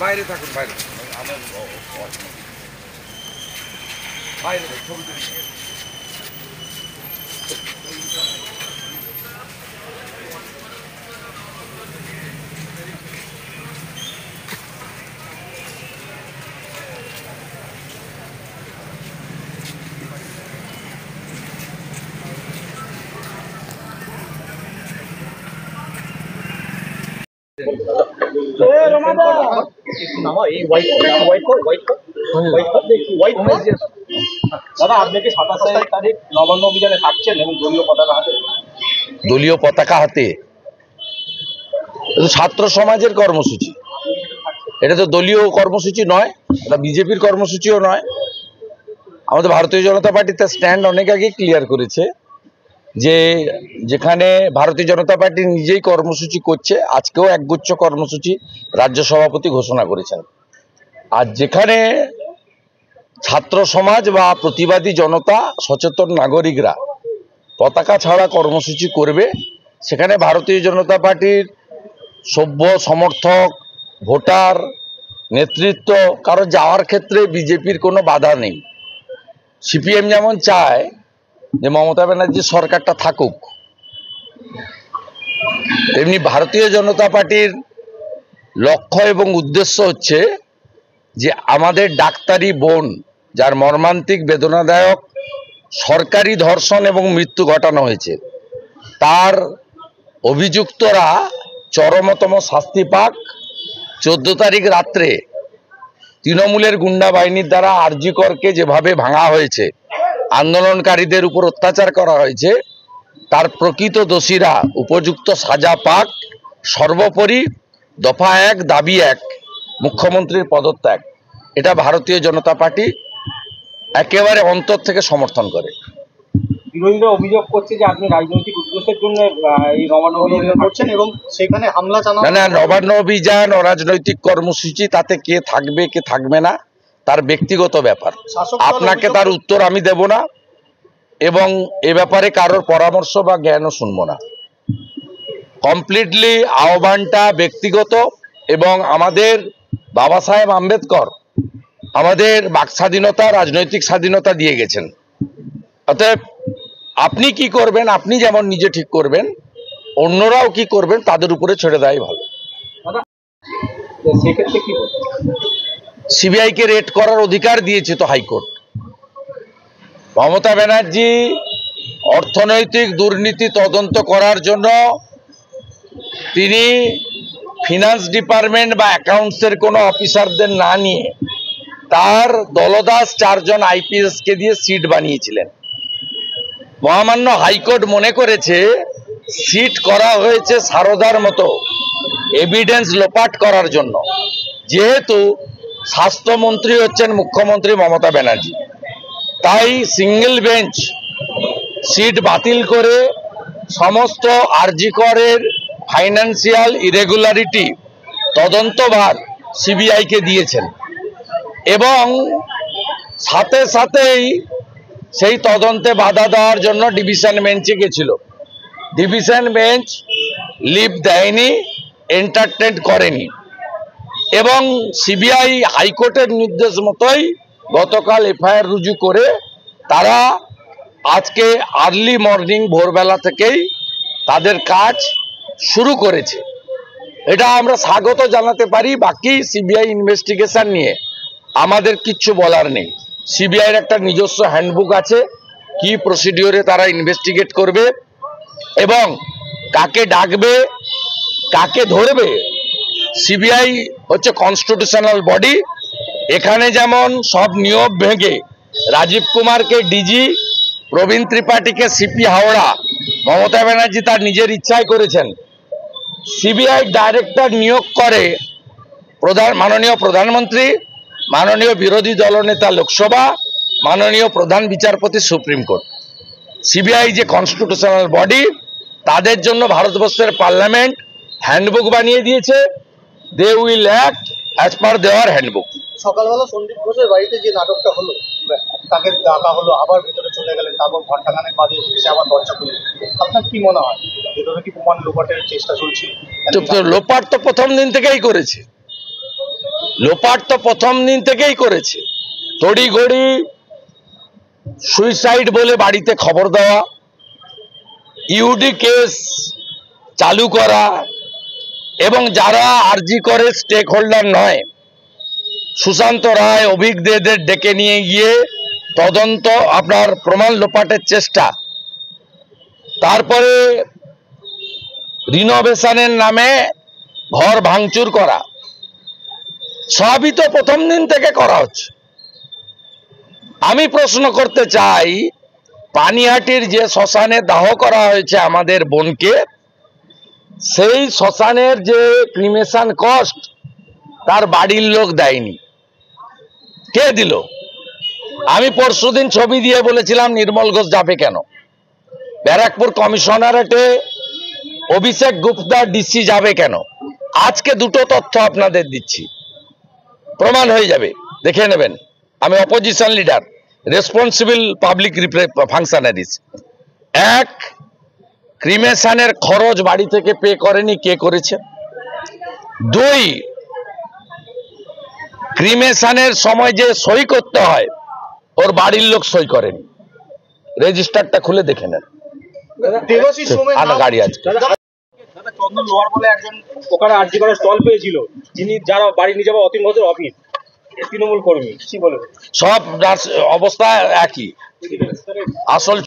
বাইরে থাকুন, বাইরে বাইরে ছবি দলীয় পতাকা হাতে ছাত্র সমাজের কর্মসূচি, এটা তো দলীয় কর্মসূচি নয়, এটা বিজেপির কর্মসূচিও নয়। আমাদের ভারতীয় জনতা পার্টি তার স্ট্যান্ড অনেক আগে ক্লিয়ার করেছে যে যেখানে ভারতীয় জনতা পার্টি নিজেই কর্মসূচি করছে, আজকেও একগুচ্ছ কর্মসূচি রাজ্য সভাপতি ঘোষণা করেছেন। আর যেখানে ছাত্র সমাজ বা প্রতিবাদী জনতা, সচেতন নাগরিকরা পতাকা ছাড়া কর্মসূচি করবে, সেখানে ভারতীয় জনতা পার্টির সভ্য সমর্থক, ভোটার, নেতৃত্ব কারো যাওয়ার ক্ষেত্রে বিজেপির কোনো বাধা নেই। সিপিএম যেমন চায় যে মমতা ব্যানার্জির সরকারটা থাকুক, তেমনি ভারতীয় জনতা পার্টির লক্ষ্য এবং উদ্দেশ্য হচ্ছে যে আমাদের ডাক্তারি বোন, যার মর্মান্তিক বেদনাদায়ক সরকারি ধর্ষণ এবং মৃত্যু ঘটানো হয়েছে, তার অভিযুক্তরা চরমতম শাস্তি পাক। 14 তারিখ রাত্রে তৃণমূলের গুন্ডা বাহিনীর দ্বারা আরজি করকে যেভাবে ভাঙা হয়েছে, আন্দোলনকারীদের উপর অত্যাচার করা হয়েছে, তার প্রকৃত দোষীরা উপযুক্ত সাজা পাক। সর্বোপরি দফা 1 দাবি 1 মুখ্যমন্ত্রীর পদত্যাগ, এটা ভারতীয় জনতা পার্টি একেবারে অন্তর থেকে সমর্থন করে। বিরোধীরা অভিযোগ করছে যে আপনি রাজনৈতিক উদ্দেশ্যের জন্য এই নবান্ন অভিযান করছেন এবং সেখানে হামলা চালানো। না, নবান্ন অভিযান অরাজনৈতিক কর্মসূচি, তাতে কে থাকবে কে থাকবে না তার ব্যক্তিগত ব্যাপার, আপনাকে তার উত্তর আমি দেব না এবং এ ব্যাপারে কারোর পরামর্শ বা জ্ঞানও শুনবো না। কমপ্লিটলি আহ্বানটা ব্যক্তিগত এবং আমাদের বাবা সাহেব আম্বেদকর আমাদের বাক স্বাধীনতা, রাজনৈতিক স্বাধীনতা দিয়ে গেছেন। অতএব আপনি কি করবেন, আপনি যেমন নিজে ঠিক করবেন, অন্যরাও কি করবেন তাদের উপরে ছেড়ে দেয় ভালো। সেক্ষেত্রে কি সিবিআইকে রেড করার অধিকার দিয়েছে তো হাইকোর্ট। মমতা ব্যানার্জি অর্থনৈতিক দুর্নীতি তদন্ত করার জন্য তিনি ফিনান্স ডিপার্টমেন্ট বা অ্যাকাউন্টসের কোনো অফিসারদের না নিয়ে তার দলদাস 4 জন আইপিএসকে দিয়ে সিট বানিয়েছিলেন। মহামান্য হাইকোর্ট মনে করেছে সিট করা হয়েছে সারদার মতো এভিডেন্স লোপাট করার জন্য, যেহেতু স্বাস্থ্যমন্ত্রী হচ্ছেন মুখ্যমন্ত্রী মমতা ব্যানার্জি, তাই সিঙ্গেল বেঞ্চ সিট বাতিল করে সমস্ত আরজি করের ফাইন্যান্সিয়াল ইরেগুলারিটি তদন্তভার সিবিআইকে দিয়েছেন এবং সাথে সাথেই সেই তদন্তে বাধা দেওয়ার জন্য ডিভিশন বেঞ্চে গেছিল। ডিভিশন বেঞ্চ লিভ দেয়নি, এন্টারটেন করেনি এবং সিবিআই হাইকোর্টের নির্দেশ মতোই গতকাল এফআইআর রুজু করে তারা আজকে আর্লি মর্নিং ভোরবেলা থেকেই তাদের কাজ শুরু করেছে। এটা আমরা স্বাগত জানাতে পারি। বাকি সিবিআই ইনভেস্টিগেশন নিয়ে আমাদের কিচ্ছু বলার নেই। সিবিআইয়ের একটা নিজস্ব হ্যান্ডবুক আছে, কি প্রসিডিওরে তারা ইনভেস্টিগেট করবে এবং কাকে ডাকবে, কাকে ধরবে। সিবিআই হচ্ছে কনস্টিটিউশনাল বডি, এখানে যেমন সব নিয়ম ভেঙে রাজীব কুমারকে ডিজি, প্রবীণ ত্রিপাঠীকে সিপি হাওড়া মমতা ব্যানার্জি তার নিজের ইচ্ছায় করেছেন। সিবিআই ডাইরেক্টর নিয়োগ করে মাননীয় প্রধানমন্ত্রী, মাননীয় বিরোধী দলনেতা লোকসভা, মাননীয় প্রধান বিচারপতি সুপ্রিম কোর্ট। সিবিআই যে কনস্টিটিউশনাল বডি, তাদের জন্য ভারতবর্ষের পার্লামেন্ট হ্যান্ডবুক বানিয়ে দিয়েছে। They will act as per দেওয়ার হ্যান্ডবুক। সকালবেলা সন্দীপ ঘোষের বাড়িতে যে নাটকটা হলো তাকে ডাকা হলো, আবার ভেতরে চলে গেলেন, তারপর ঘন্টাখানেক বাদে এসে আবার দরজা খুলে। আপনার কি মনে হয় ভেতরে কি প্রমাণ লোপাটের চেষ্টা চলছে? লোপাট তো প্রথম দিন থেকেই করেছে, লোপাট তো প্রথম দিন থেকেই করেছে। তড়িঘড়ি সুইসাইড বলে বাড়িতে খবর দেওয়া, ইউডি কেস চালু করা, এবং যারা আরজি করে স্টেক হোল্ডার নয়, সুশান্ত রায়, অভিজ্ঞদের ডেকে নিয়ে গিয়ে তদন্ত, আপনার প্রমাণ লোপাটের চেষ্টা, তারপরে রিনোভেশনের নামে ঘর ভাঙচুর করা, সবই তো প্রথম দিন থেকে করা হচ্ছে। আমি প্রশ্ন করতে চাই, পানিহাটির যে শ্মশানে দাহ করা হয়েছে আমাদের বোনকে, সেই শ্মশানের যে ক্রিমেশন কস্ট তার বাড়ির লোক দেয়নি, কে দিল? আমি পরশুদিন ছবি দিয়ে বলেছিলাম নির্মল ঘোষ যাবে কেন? ব্যারাকপুর কমিশনারেটে অভিষেক গুপ্তা ডিসি যাবে কেন? আজকে দুটো তথ্য আপনাদের দিচ্ছি, প্রমাণ হয়ে যাবে, দেখে নেবেন। আমি opposition leader, responsible public functionaries. এক, ক্রিমেশনের খরচ বাড়ি থেকে পে করেনি, কে করেছে? দুই, ক্রিমেশনের সময় যে সই করতে হয় ওর বাড়ির লোক সই করেনি, রেজিস্টারটা খুলে দেখে নেন। দেবাশিস সোমেন গাড়ি আছে। দাদা, চন্দন লোহার বলে একজন ওখানে আরজি করে স্টল পেয়েছিল, যিনি যারা বাড়ি নিয়ে যাবে অতীন ঘোষের অফিস, তৃণমূল কর্মী, কি বলবেন? সব অবস্থা একই, আসল